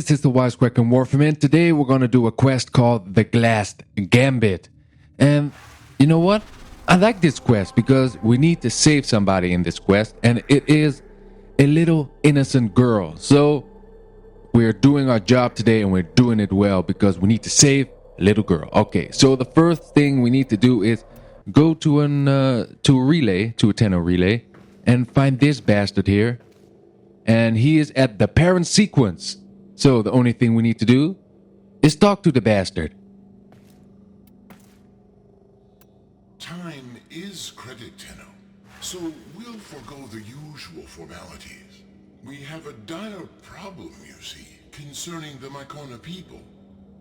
this is the Wisekrakrbusiness Warframe, and today we're going to do a quest called the GLAST GAMBIT. And you know what? I like this quest because we need to save somebody in this quest, and it is a little innocent girl. So we're doing our job today, and we're doing it well because we need to save a little girl. Okay, so the first thing we need to do is go to a Tenno relay, and find this bastard here. And he is at the parent sequence. So the only thing we need to do is talk to the bastard. Time is credit, Tenno. So we'll forego the usual formalities. We have a dire problem, you see, concerning the Myconian people.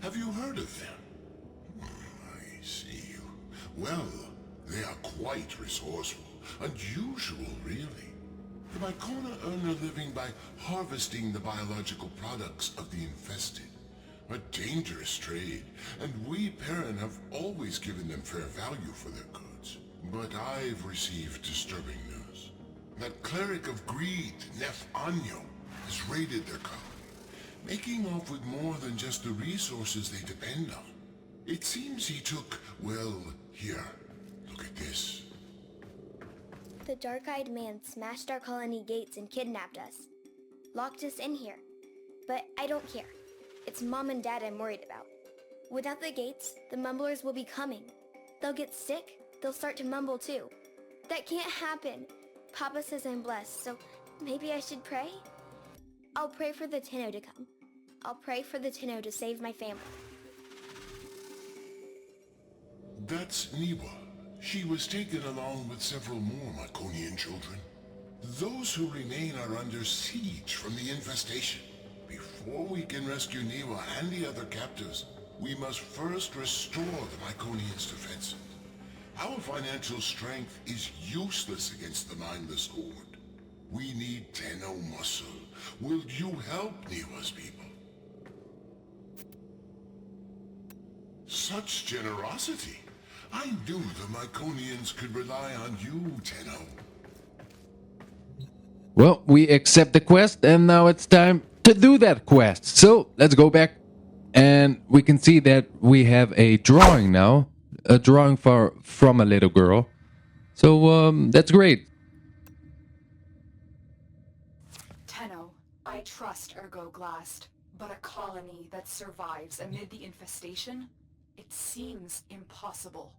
Have you heard of them? I see. Well, they are quite resourceful. Unusual, really. The Myconian earn a living by harvesting the biological products of the infested. A dangerous trade, and we Perrin have always given them fair value for their goods. But I've received disturbing news. That cleric of greed, Nef Anyo, has raided their colony, making off with more than just the resources they depend on. It seems he took, well, here, look at this. The dark-eyed man smashed our colony gates and kidnapped us. Locked us in here. But I don't care. It's Mom and Dad I'm worried about. Without the gates, the mumblers will be coming. They'll get sick, they'll start to mumble too. That can't happen. Papa says I'm blessed, so maybe I should pray? I'll pray for the Tenno to come. I'll pray for the Tenno to save my family. That's Neewa. She was taken along with several more Myconian children. Those who remain are under siege from the infestation. Before we can rescue Neewa and the other captives, we must first restore the Myconians' defenses. Our financial strength is useless against the mindless horde. We need Tenno muscle. Will you help Neewa's people? Such generosity! I knew the Myconians could rely on you, Tenno. Well, we accept the quest, and now it's time to do that quest. So let's go back, and we can see that we have a drawing now, a drawing from a little girl. So that's great. Tenno, I trust Ergo Glast, but a colony that survives amid the infestation? It seems impossible.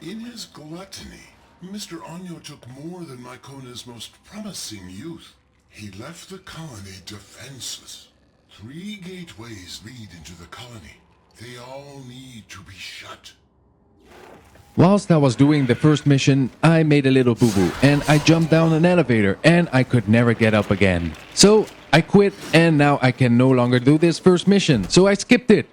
In his gluttony, Mr. Anyo took more than Myconia's most promising youth. He left the colony defenseless. 3 gateways lead into the colony. They all need to be shut. Whilst I was doing the first mission, I made a little boo-boo, and I jumped down an elevator, and I could never get up again. So I quit, and now I can no longer do this first mission, so I skipped it.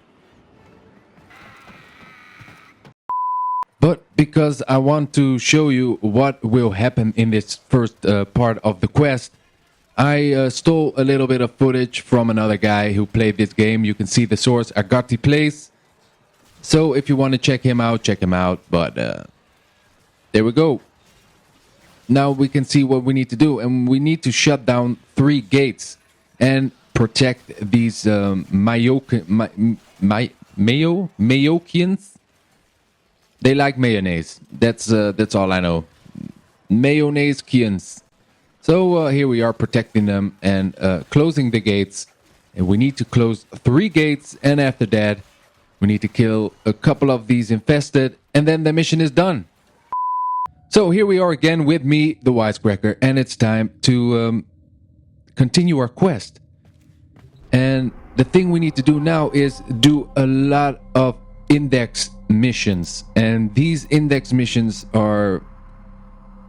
But because I want to show you what will happen in this first part of the quest, I stole a little bit of footage from another guy who played this game. You can see the source, Agati Plays. So if you want to check him out, check him out. But there we go. Now we can see what we need to do. And we need to shut down 3 gates and protect these Myconians. They like mayonnaise. That's all I know. Mayonnaise-kians. So here we are protecting them and closing the gates. And we need to close 3 gates. And after that, we need to kill a couple of these infested. And then the mission is done. So here we are again with me, the Wisecracker. And it's time to continue our quest. And the thing we need to do now is do a lot of index missions, and these index missions are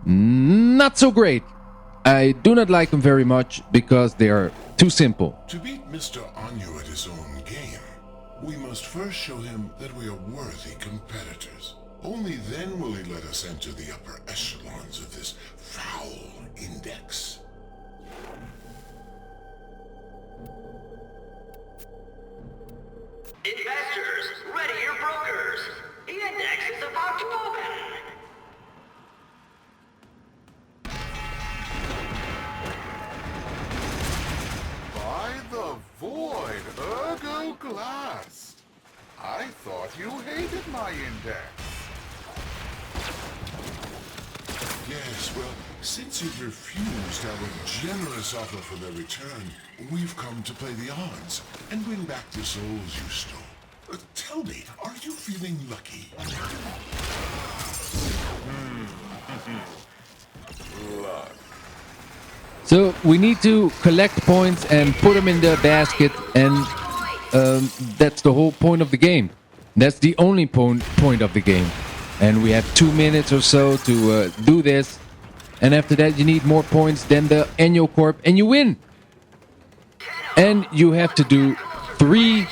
not so great. I do not like them very much because they are too simple. To beat Mr. Anyo at his own game, we must first show him that we are worthy competitors. Only then will he let us enter the upper echelons of this foul index. Glast. I thought you hated my index. Yes, well, since you've refused our generous offer for their return, we've come to play the odds and win back the souls you stole. Tell me, are you feeling lucky? Luck. So we need to collect points and put them in the basket, and that's the whole point of the game. That's the only point of the game. And we have 2 minutes or so to do this. And after that, you need more points than the Anyo Corp, and you win. And you have to do 3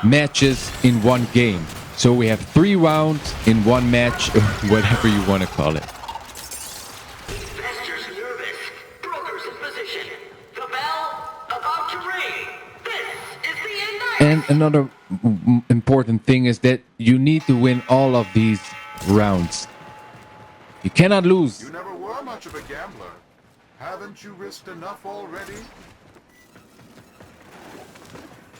matches in one game. So we have 3 rounds in one match, or whatever you want to call it. Investors nervous. Brokers in position. The bell about to ring. This is the index. And another important thing is that you need to win all of these rounds. You cannot lose. You never were much of a gambler. Haven't you risked enough already?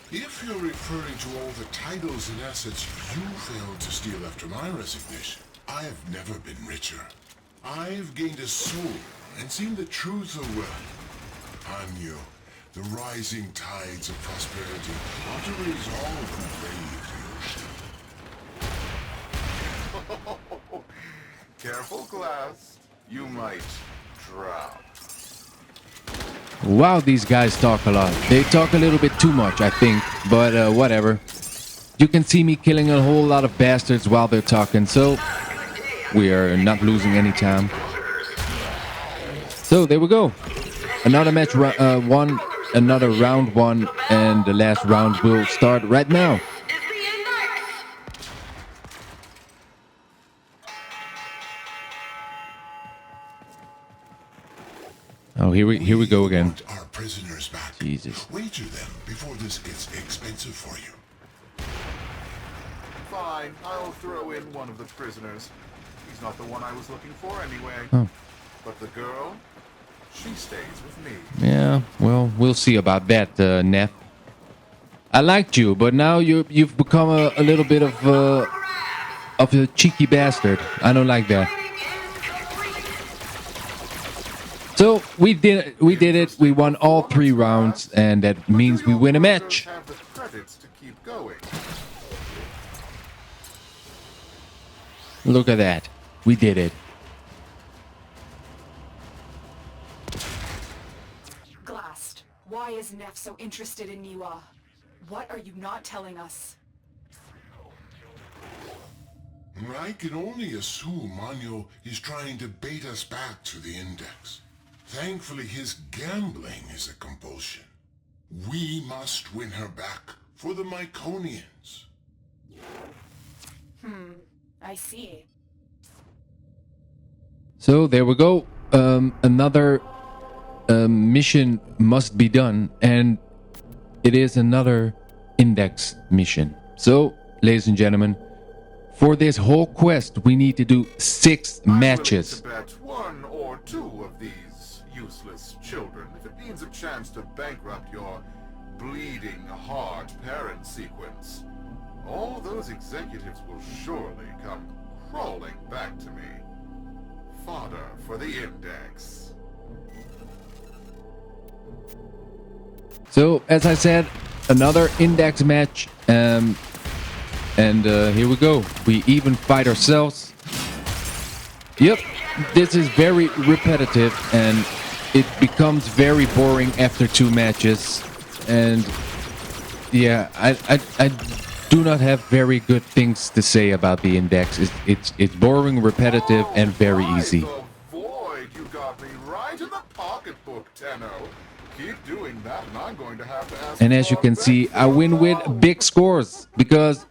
If you're referring to all the titles and assets you failed to steal after my resignation, I've never been richer. I've gained a soul and seen the truth of wealth. Anyo, the rising tides of prosperity ought to raise all who brave the ocean. Careful, Glast. You might drown. Wow, these guys talk a lot. They talk a little bit too much, I think, but whatever. You can see me killing a whole lot of bastards while they're talking, so we are not losing any time. So there we go. Another match one, another round 1, and the last round will start right now. Oh, here we go again. Want our prisoners back. Jesus. Wager them before this gets expensive for you. Fine, I'll throw in one of the prisoners. He's not the one I was looking for anyway. Oh. But the girl, she stays with me. Yeah, well, we'll see about that, Nef. I liked you, but now you've become a little bit of a cheeky bastard. I don't like that. So we did it. We won all 3 rounds, and that means we win a match. Have the credits to keep going. Look at that. We did it. Glast, why is Nef so interested in Neewa? What are you not telling us? I can only assume Anyo is trying to bait us back to the Index. Thankfully, his gambling is a compulsion. We must win her back for the Myconians. I see. So there we go. Another mission must be done, and it is another Index mission. So, ladies and gentlemen, for this whole quest, we need to do 6 matches. I'm willing to bet 1 or 2 of these useless children if it means a chance to bankrupt your bleeding heart parent sequence. All those executives will surely come crawling back to me. Fodder for the Index. So, as I said, another Index match, and here we go. We even fight ourselves. Yep, this is very repetitive, and it becomes very boring after 2 matches. And yeah, I do not have very good things to say about the Index. It's boring, repetitive, and very easy. The void, you got me right in the pocketbook, Tenno. Keep doing that, and I'm going to have to ask. And as you can see, I win with big scores because,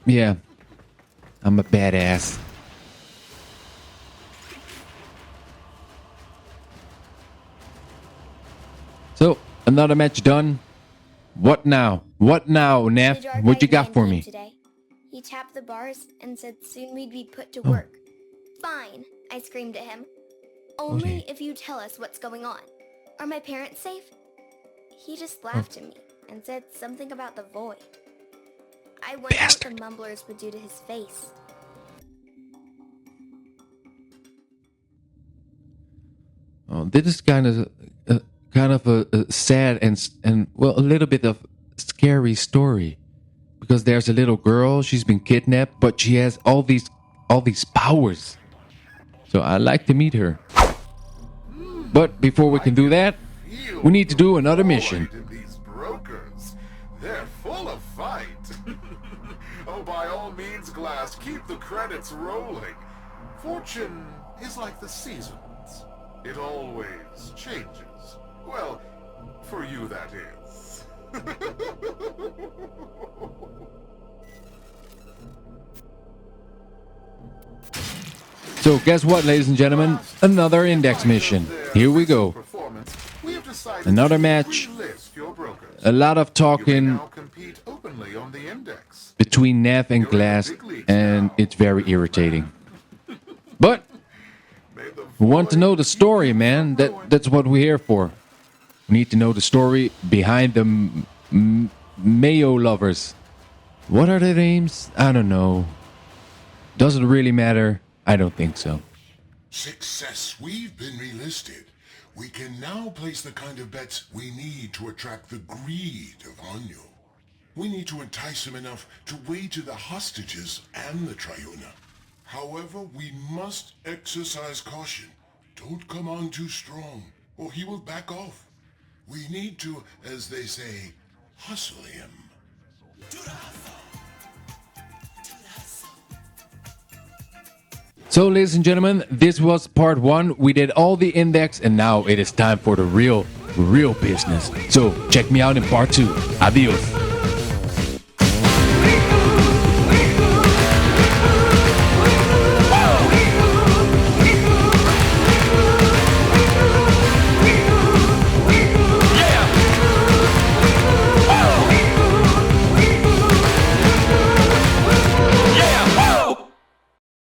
yeah, I'm a badass. So, another match done. What now? What now, Nef? The dark-eyed What you got man for came me? Today. He tapped the bars and said soon we'd be put to work. Fine, I screamed at him. Only Okay. if you tell us what's going on. Are my parents safe? He just laughed at me and said something about the void. I wonder Bastard. what the mumblers would do to his face. Oh, this is kind of a sad and well, a little bit of scary story, because there's a little girl. She's been kidnapped, but she has all these powers. So I'd like to meet her. But before we can do that, we need to do another mission. These brokers, they're full of fight. Oh, by all means, Glass, keep the credits rolling. Fortune is like the seasons. It always changes. Well, for you that is. So guess what, ladies and gentlemen? Another index mission. Here we go. We have decided Another to match. relist your brokers. A lot of You may talking now compete openly on the index. between Nef and GLAST, and it's very irritating. But May the we want to know the story, man. That's what we're here for. We need to know the story behind the Mayo lovers. What are their names? I don't know. Does it really matter? I don't think so. Success. We've been relisted. We can now place the kind of bets we need to attract the greed of Anyo. We need to entice him enough to wager the hostages and the Triuna. However, we must exercise caution. Don't come on too strong, or he will back off. We need to, as they say, hustle him. So, ladies and gentlemen, this was part 1. We did all the index, and now it is time for the real business. So, check me out in part 2. Adios.